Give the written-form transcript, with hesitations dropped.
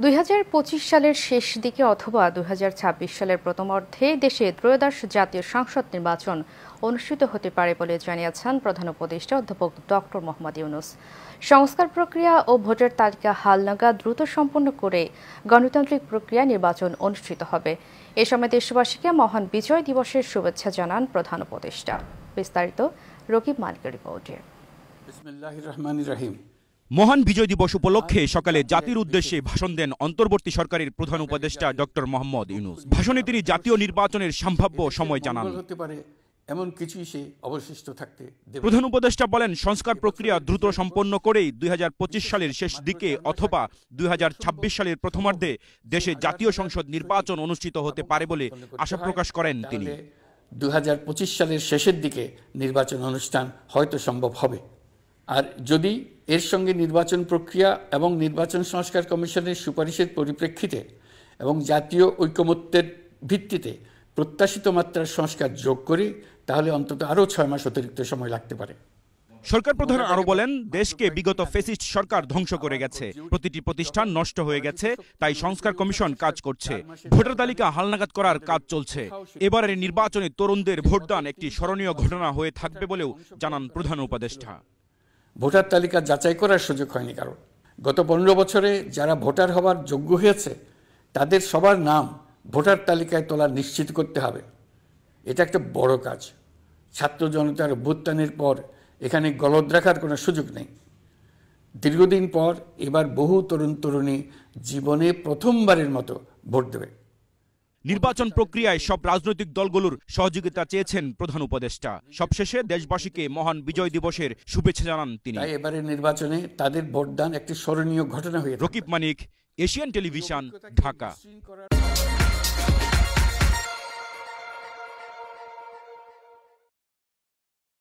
2025 সালের শেষ দিকে অথবা 2026 সালের প্রথমার্ধে দেশে ত্রয়োদশ জাতীয় সংসদ নির্বাচন অনুষ্ঠিত হতে পারে বলে জানিয়েছেন প্রধান উপদেষ্টা অধ্যাপক ডক্টর মোহাম্মদ ইউনূস। সংস্কার প্রক্রিয়া ও ভোটার তালিকা হালনাগাদ দ্রুত সম্পন্ন করে গণতান্ত্রিক প্রক্রিয়া নির্বাচন অনুষ্ঠিত হবে। এ সময় দেশবাসীকে মহান বিজয় দিবসের শুভেচ্ছা জানান প্রধান উপদেষ্টা। বিস্তারিত রকিব মালিকের রিপোর্টে। বিসমিল্লাহির রহমানির রহিম। মহান বিজয় দিবস উপলক্ষে সকালে জাতির উদ্দেশ্যে ভাষণ দেন অন্তর্বর্তী সরকারের প্রধান উপদেষ্টা ডক্টর মোহাম্মদ ইউনূস। ভাষণে তিনি জাতীয় নির্বাচনের সম্ভাব্য সময় জানান। এমন কিছুই সে অবশিষ্ট থাকতে দেবে। প্রধান উপদেষ্টা বলেন, সংস্কার প্রক্রিয়া দ্রুত সম্পন্ন করেই 2025 সালের শেষ দিকে অথবা 2026 সালের প্রথমার্ধে দেশে জাতীয় সংসদ নির্বাচন অনুষ্ঠিত হতে পারে বলে আশা প্রকাশ করেন তিনি। 2025 সালের শেষের দিকে নির্বাচন অনুষ্ঠান হয়তো সম্ভব হবে। আর যদি এর সঙ্গে নির্বাচন প্রক্রিয়া এবং নির্বাচন সংস্কার কমিশনের সুপারিশের পরিপ্রেক্ষিতে এবং জাতীয় ঐকমত্যের ভিত্তিতে প্রত্যাশিত মাত্রার সংস্কার যোগ করি, তাহলে অন্তত আরও 6 মাস অতিরিক্ত সময় লাগতে পারে। সরকার প্রধান আরো বলেন, দেশকে বিগত ফ্যাসিস্ট সরকার ধ্বংস করে গেছে, প্রতিটি প্রতিষ্ঠান নষ্ট হয়ে গেছে, তাই সংস্কার কমিশন কাজ করছে, ভোটার তালিকা হালনাগাদ করার কাজ চলছে। এবারের নির্বাচনে তরুণদের ভোটদান একটি স্মরণীয় ঘটনা হয়ে থাকবে বলেও জানান প্রধান উপদেষ্টা। ভোটার তালিকা যাচাই করার সুযোগ হয়নি কারণ। গত 15 বছরে যারা ভোটার হওয়ার যোগ্য হয়েছে তাদের সবার নাম ভোটার তালিকায় তোলা নিশ্চিত করতে হবে। এটা একটা বড় কাজ। ছাত্র জনতার অভ্যুত্থানের পর এখানে গলদ রাখার কোনো সুযোগ নেই। দীর্ঘদিন পর এবার বহু তরুণ তরুণী জীবনে প্রথমবারের মতো ভোট দেবে। নির্বাচন প্রক্রিয়ায় সব রাজনৈতিক দলগুলোর সহযোগিতা চেয়েছেন প্রধান উপদেষ্টা। সবশেষে দেশবাসীকে মহান বিজয় দিবসের শুভেচ্ছা জানান তিনি। তাই এবারের নির্বাচনে তাদের ভোটদান একটি স্মরণীয় ঘটনা হয়ে। রকিব মানিক, এশিয়ান টেলিভিশন, ঢাকা।